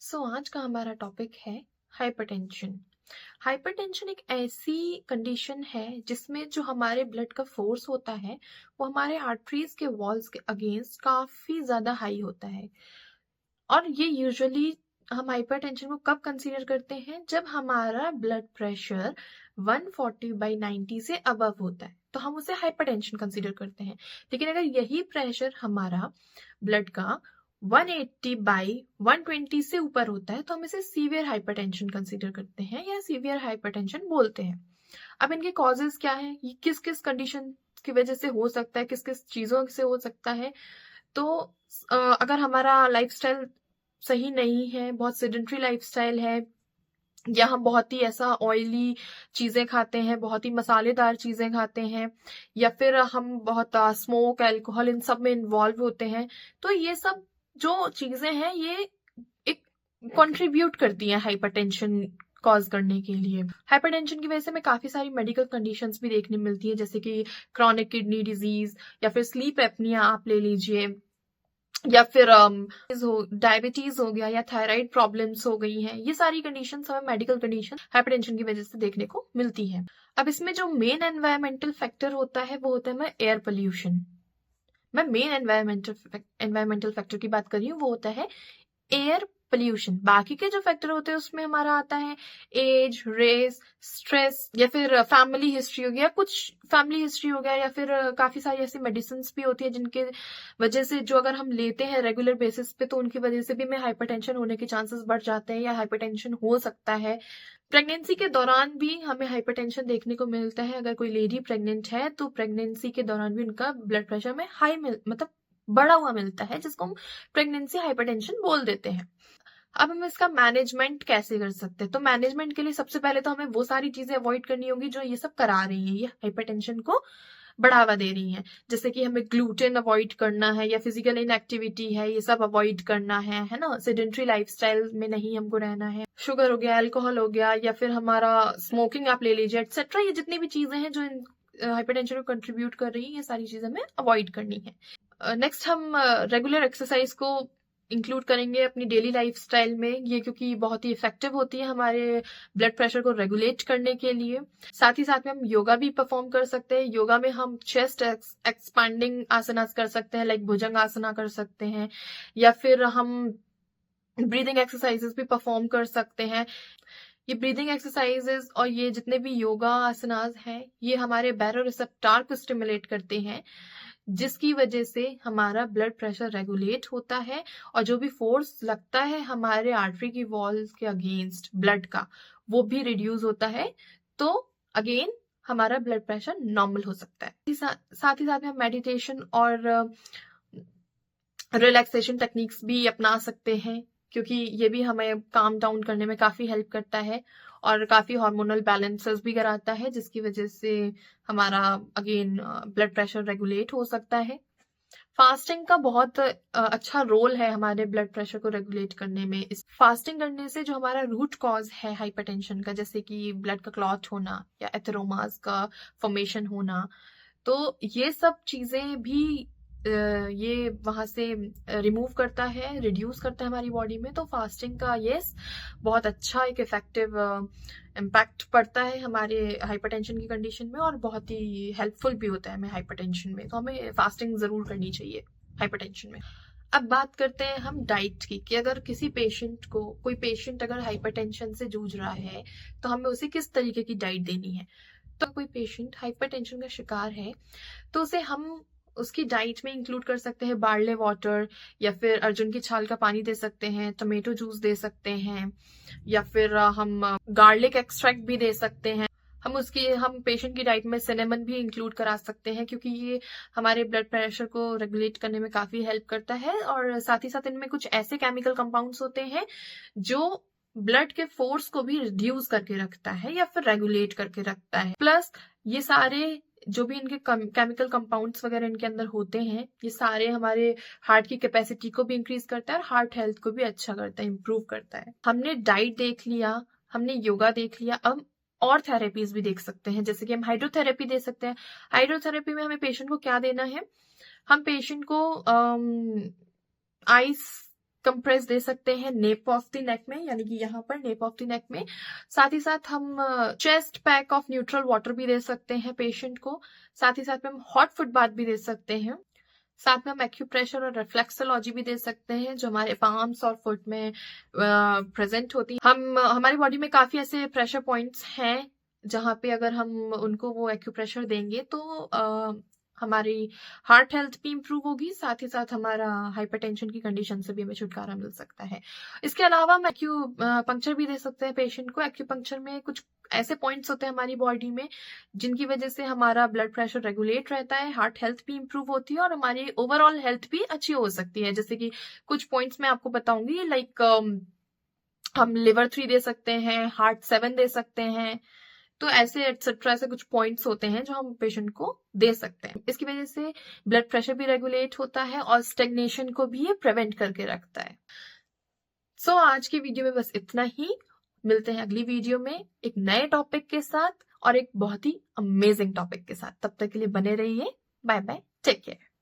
आज का हमारा टॉपिक है हाइपरटेंशन। हाइपरटेंशन एक ऐसी कंडीशन है जिसमें जो हमारे ब्लड का फोर्स होता है वो हमारे आर्टरीज के वॉल्स के अगेंस्ट काफी ज्यादा हाई होता है। और ये यूजुअली हम हाइपरटेंशन को कब कंसीडर करते हैं, जब हमारा ब्लड प्रेशर 140/90 से अबव होता है तो हम उसे हाइपरटेंशन कंसीडर करते हैं। लेकिन अगर यही प्रेशर हमारा ब्लड का 180/120 से ऊपर होता है तो हम इसे सीवियर हाइपरटेंशन कंसीडर करते हैं या सीवियर हाइपरटेंशन बोलते हैं। अब इनके कॉजेज क्या है, ये किस किस कंडीशन की वजह से हो सकता है, किस किस चीजों से हो सकता है। तो अगर हमारा लाइफस्टाइल सही नहीं है, बहुत सेडेंट्री लाइफस्टाइल है, या हम बहुत ही ऐसा ऑयली चीजें खाते हैं, बहुत ही मसालेदार चीजें खाते हैं, या फिर हम बहुत स्मोक अल्कोहल इन सब में इन्वॉल्व होते हैं, तो ये सब जो चीजें हैं ये एक कंट्रीब्यूट करती हैं हाइपरटेंशन कॉज करने के लिए। हाइपरटेंशन की वजह से हमें काफी सारी मेडिकल कंडीशंस भी देखने मिलती है, जैसे कि क्रॉनिक किडनी डिजीज या फिर स्लीप एपनिया आप ले लीजिए, या फिर डायबिटीज हो गया, या थायराइड प्रॉब्लम्स हो गई हैं। ये सारी कंडीशंस हमें मेडिकल कंडीशन हाइपरटेंशन की वजह से देखने को मिलती है। अब इसमें जो मेन एनवायरमेंटल फैक्टर होता है वो होता है एयर पोल्यूशन। मैं मेन एनवायरमेंटल फैक्टर की बात कर रही हूँ, वो होता है एयर पोल्यूशन। बाकी के जो फैक्टर होते हैं उसमें हमारा आता है एज, रेस, स्ट्रेस, या फिर फैमिली हिस्ट्री हो गया, कुछ फैमिली हिस्ट्री हो गया, या फिर काफी सारी ऐसी मेडिसिन भी होती है जिनके वजह से जो अगर हम लेते हैं रेगुलर बेसिस पे तो उनकी वजह से भी हमें हाइपरटेंशन होने के चांसेस बढ़ जाते हैं या हाइपरटेंशन हो सकता है। प्रेगनेंसी के दौरान भी हमें हाइपरटेंशन देखने को मिलता है। अगर कोई लेडी प्रेग्नेंट है तो प्रेगनेंसी के दौरान भी उनका ब्लड प्रेशर में हाई मतलब बढ़ा हुआ मिलता है, जिसको हम प्रेगनेंसी हाइपरटेंशन बोल देते हैं। अब हम इसका मैनेजमेंट कैसे कर सकते हैं, तो मैनेजमेंट के लिए सबसे पहले तो हमें वो सारी चीजें अवॉइड करनी होगी जो ये सब करा रही है, ये हाइपरटेंशन को बढ़ावा दे रही है। जैसे कि हमें ग्लूटेन अवॉइड करना है, या फिजिकल इनएक्टिविटी है, ये सब अवॉइड करना है ना। सेडेंट्री लाइफस्टाइल में नहीं हमको रहना है। शुगर हो गया, अल्कोहल हो गया, या फिर हमारा स्मोकिंग आप ले लीजिए, एक्सेट्रा। ये जितनी भी चीजें हैं जो हाइपरटेंशन को कंट्रीब्यूट कर रही है, ये सारी चीजें हमें अवॉइड करनी है। नेक्स्ट हम रेगुलर एक्सरसाइज को इंक्लूड करेंगे अपनी डेली लाइफस्टाइल में, ये क्योंकि बहुत ही इफेक्टिव होती है हमारे ब्लड प्रेशर को रेगुलेट करने के लिए। साथ ही साथ में हम योगा भी परफॉर्म कर सकते हैं। योगा में हम चेस्ट एक्सपांडिंग आसनास कर सकते हैं, लाइक भुजंग आसना कर सकते हैं, या फिर हम ब्रीदिंग एक्सरसाइजेस भी परफॉर्म कर सकते हैं। ये ब्रीदिंग एक्सरसाइजेस और ये जितने भी योगा आसनास हैं ये हमारे बैरोरिसेप्टर को स्टिमुलेट करते हैं, जिसकी वजह से हमारा ब्लड प्रेशर रेगुलेट होता है, और जो भी फोर्स लगता है हमारे आर्टरी की वॉल्स के अगेंस्ट ब्लड का, वो भी रिड्यूस होता है। तो अगेन हमारा ब्लड प्रेशर नॉर्मल हो सकता है। साथ ही साथ में हम मेडिटेशन और रिलैक्सेशन टेक्निक्स भी अपना सकते हैं, क्योंकि ये भी हमें काम डाउन करने में काफी हेल्प करता है और काफी हार्मोनल बैलेंसेस भी कराता है, जिसकी वजह से हमारा अगेन ब्लड प्रेशर रेगुलेट हो सकता है। फास्टिंग का बहुत अच्छा रोल है हमारे ब्लड प्रेशर को रेगुलेट करने में। इस फास्टिंग करने से जो हमारा रूट कॉज है हाइपरटेंशन का, जैसे कि ब्लड का क्लॉट होना या एथेरोमास का फॉर्मेशन होना, तो ये सब चीजें भी ये वहां से रिमूव करता है, रिड्यूस करता है हमारी बॉडी में। तो फास्टिंग का बहुत अच्छा एक इफेक्टिव इम्पैक्ट पड़ता है हमारे हाइपरटेंशन की कंडीशन में, और बहुत ही हेल्पफुल भी होता है हमें हाइपरटेंशन में। तो हमें फास्टिंग जरूर करनी चाहिए हाइपरटेंशन में। अब बात करते हैं हम डाइट की, कि अगर कोई पेशेंट अगर हाइपरटेंशन से जूझ रहा है तो हमें उसे किस तरीके की डाइट देनी है। तो कोई पेशेंट हाइपरटेंशन का शिकार है तो उसे हम उसकी डाइट में इंक्लूड कर सकते हैं बार्ले वाटर, या फिर अर्जुन की छाल का पानी दे सकते हैं, टमेटो जूस दे सकते हैं, या फिर हम गार्लिक एक्सट्रैक्ट भी दे सकते हैं। हम पेशेंट की डाइट में सिनेमन भी इंक्लूड करा सकते हैं, क्योंकि ये हमारे ब्लड प्रेशर को रेगुलेट करने में काफी हेल्प करता है। और साथ ही साथ इनमें कुछ ऐसे केमिकल कंपाउंड्स होते हैं जो ब्लड के फोर्स को भी रिड्यूस करके रखता है या फिर रेगुलेट करके रखता है। प्लस ये सारे जो भी इनके केमिकल कंपाउंड्स वगैरह इनके अंदर होते हैं, ये सारे हमारे हार्ट की कैपेसिटी को भी इंक्रीज करता है और हार्ट हेल्थ को भी अच्छा करता है, इंप्रूव करता है। हमने डाइट देख लिया, हमने योगा देख लिया, अब और थेरेपीज भी देख सकते हैं, जैसे कि हम हाइड्रोथेरेपी दे सकते हैं। हाइड्रोथेरेपी में हमें पेशेंट को क्या देना है, हम पेशेंट को आइस कंप्रेस दे सकते हैं नेप ऑफ द नेक में, यानी कि यहाँ पर नेप ऑफ द नेक में। साथ ही साथ हम chest pack of neutral water भी दे सकते हैं पेशेंट को। साथ ही साथ में हम हॉट फुट बाथ भी दे सकते हैं। साथ में हम एक्यूप्रेशर और रिफ्लेक्सोलॉजी भी दे सकते हैं जो हमारे पाम्स और फुट में प्रेजेंट होती है। हमारी बॉडी में काफी ऐसे प्रेशर पॉइंट्स हैं जहाँ पे अगर हम उनको वो एक्यूप्रेशर देंगे तो हमारी हार्ट हेल्थ भी इंप्रूव होगी, साथ ही साथ हमारा हाइपरटेंशन की कंडीशन से भी हमें छुटकारा मिल सकता है। इसके अलावा हम एक्यूपंक्चर भी दे सकते हैं पेशेंट को। एक्यूपंक्चर में कुछ ऐसे पॉइंट्स होते हैं हमारी बॉडी में जिनकी वजह से हमारा ब्लड प्रेशर रेगुलेट रहता है, हार्ट हेल्थ भी इंप्रूव होती है और हमारी ओवरऑल हेल्थ भी अच्छी हो सकती है। जैसे कि कुछ पॉइंट्स मैं आपको बताऊंगी, लाइक हम लिवर 3 दे सकते हैं, हार्ट 7 दे सकते हैं। तो ऐसे एटसेट्रा ऐसे कुछ पॉइंट्स होते हैं जो हम पेशेंट को दे सकते हैं। इसकी वजह से ब्लड प्रेशर भी रेगुलेट होता है और स्टेग्नेशन को भी ये प्रिवेंट करके रखता है। सो आज की वीडियो में बस इतना ही। मिलते हैं अगली वीडियो में एक नए टॉपिक के साथ और एक बहुत ही अमेजिंग टॉपिक के साथ। तब तक के लिए बने रहिए। Bye bye, take care.